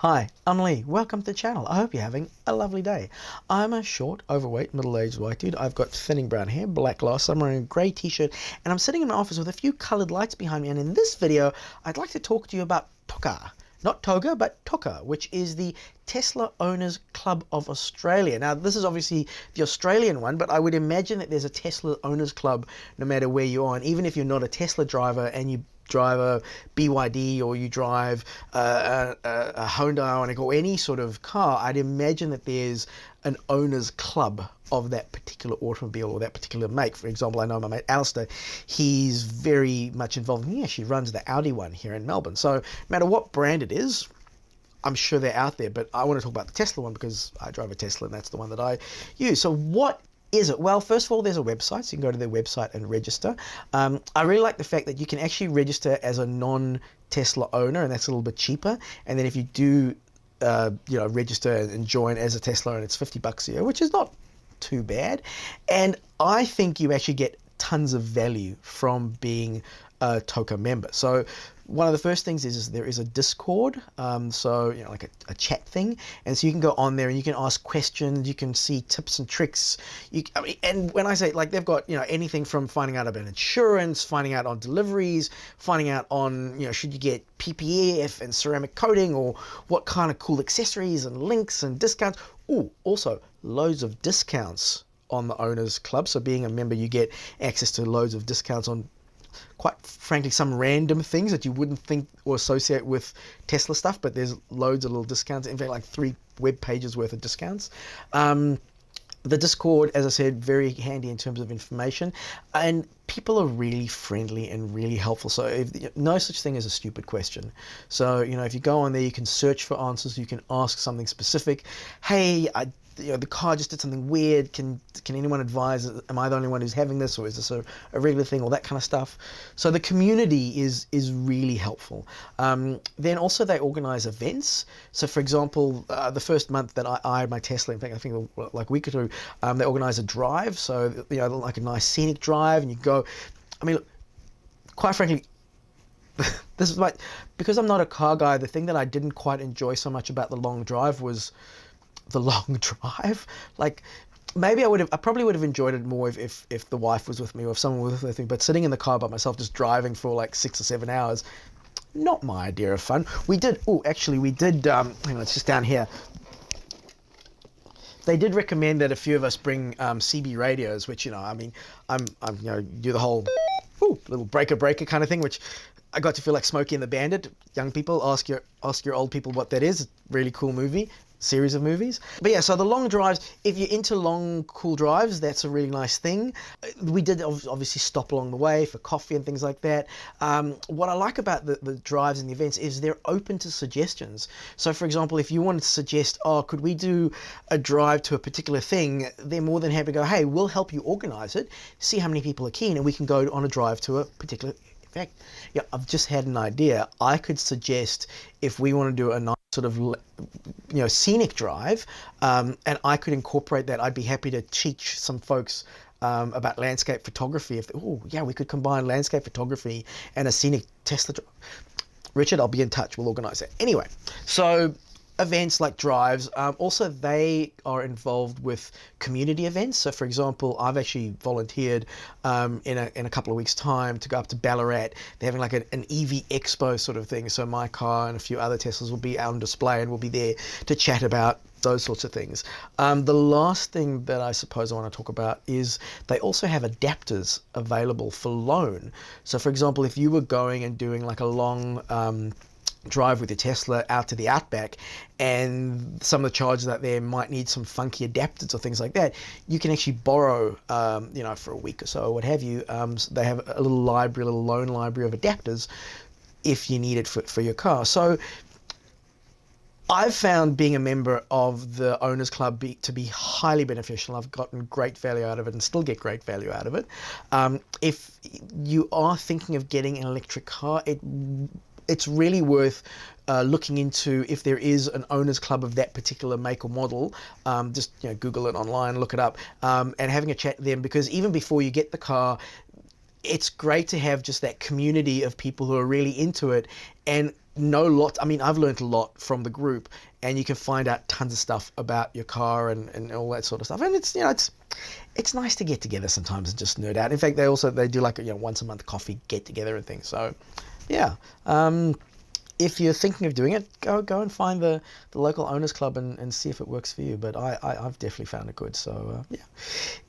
Hi, I'm Lee. Welcome to the channel. I hope you're having a lovely day. I'm a short, overweight, middle-aged white dude. I've got thinning brown hair, black glasses, I'm wearing a grey t-shirt, and I'm sitting in my office with a few coloured lights behind me. And in this video, I'd like to talk to you about TOCA. Not TOGA, but TOCA, which is the Tesla Owners Club of Australia. Now, this is obviously the Australian one, but I would imagine that there's a Tesla Owners Club no matter where you are. And even if you're not a Tesla driver and you drive a BYD or you drive a Honda Ioniq or any sort of car, I'd imagine that there's an owners club of that particular automobile or that particular make. For example, I know my mate Alistair, he's very much involved, and he actually runs the Audi one here in Melbourne. So no matter what brand it is, I'm sure they're out there, but I want to talk about the Tesla one because I drive a Tesla and that's the one that I use. So what is it? Well, first of all, there's a website, so you can go to their website and register. I really like the fact that you can actually register as a non-Tesla owner, and that's a little bit cheaper. And then if you do, register and join as a Tesla owner, it's $50 a year, which is not too bad. And I think you actually get tons of value from being a TOCA member. So one of the first things is there is a Discord, so like a chat thing, and so you can go on there and you can ask questions, you can see tips and tricks. And when I say, like, they've got anything from finding out about insurance, finding out on deliveries, finding out on should you get PPF and ceramic coating, or what kind of cool accessories and links and discounts. Oh, also loads of discounts on the Owners Club. So being a member, you get access to loads of discounts on, quite frankly, some random things that you wouldn't think or associate with Tesla stuff, but there's loads of little discounts. In fact, like 3 web pages worth of discounts. The Discord, as I said, very handy in terms of information, and people are really friendly and really helpful. So no such thing as a stupid question. So if you go on there, you can search for answers, you can ask something specific. Hey, the car just did something weird. Can anyone advise? Am I the only one who's having this, or is this a regular thing? All that kind of stuff. So the community is really helpful. Then also they organize events. So for example, the first month that I had my Tesla, in fact I think like a week or two, they organize a drive. So like a nice scenic drive, and you go. I mean, look, quite frankly, this is because I'm not a car guy, the thing that I didn't quite enjoy so much about the long drive was the long drive. Like, maybe I probably would have enjoyed it more if the wife was with me or if someone was with me, but sitting in the car by myself just driving for like 6 or 7 hours, not my idea of fun. We did hang on, it's just down here. They did recommend that a few of us bring CB radios, which I'm do the whole little breaker kind of thing, which I got to feel like Smokey and the Bandit. Young people, ask your old people what that is. Really cool series of movies. But yeah, so the long drives, if you're into long, cool drives, that's a really nice thing. We did obviously stop along the way for coffee and things like that. What I like about the drives and the events is they're open to suggestions. So for example, if you wanted to suggest, could we do a drive to a particular thing, they're more than happy to go, hey, we'll help you organize it, see how many people are keen, and we can go on a drive to a particular. In fact, yeah, I've just had an idea. I could suggest if we want to do a nice sort of scenic drive, and I could incorporate that. I'd be happy to teach some folks about landscape photography. We could combine landscape photography and a scenic Tesla drive. Richard, I'll be in touch. We'll organize that. Anyway, so events like drives, also they are involved with community events. So for example, I've actually volunteered in a couple of weeks time to go up to Ballarat. They're having like an EV expo sort of thing, so my car and a few other Teslas will be out on display and we'll be there to chat about those sorts of things. The last thing that I suppose I want to talk about is they also have adapters available for loan. So for example, if you were going and doing like a long drive with your Tesla out to the outback, and some of the charges out there might need some funky adapters or things like that, you can actually borrow, for a week or so or what have you. They have a little loan library of adapters if you need it for your car. So I've found being a member of the Owners Club to be highly beneficial. I've gotten great value out of it and still get great value out of it. If you are thinking of getting an electric car, it's really worth looking into if there is an owners club of that particular make or model. Just Google it online, look it up, and having a chat with them, because even before you get the car, it's great to have just that community of people who are really into it and know lots. I mean, I've learned a lot from the group, and you can find out tons of stuff about your car and all that sort of stuff. And it's, you know, it's nice to get together sometimes and just nerd out. In fact, they do like a, you know, once a month coffee get together and things. So yeah. If you're thinking of doing it, go and find the local owners club and see if it works for you. But I've definitely found it good. So yeah.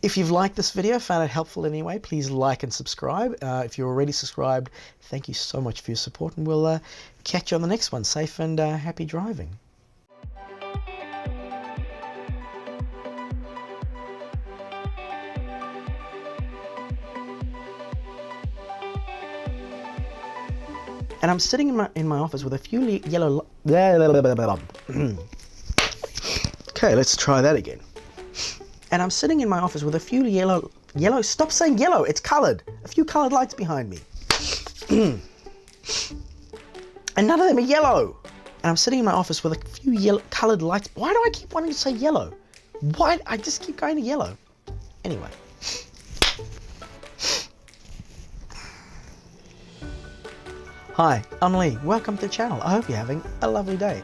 If you've liked this video, found it helpful in any way, please like and subscribe. If you're already subscribed, thank you so much for your support, and we'll catch you on the next one. Safe and happy driving. And I'm sitting in my office with a few yellow. Okay, let's try that again. And I'm sitting in my office with a few yellow. Stop saying yellow. It's coloured. A few coloured lights behind me. And none of them are yellow. And I'm sitting in my office with a few yellow coloured lights. Why do I keep wanting to say yellow? Why? I just keep going to yellow. Anyway. Hi, I'm Lee. Welcome to the channel. I hope you're having a lovely day.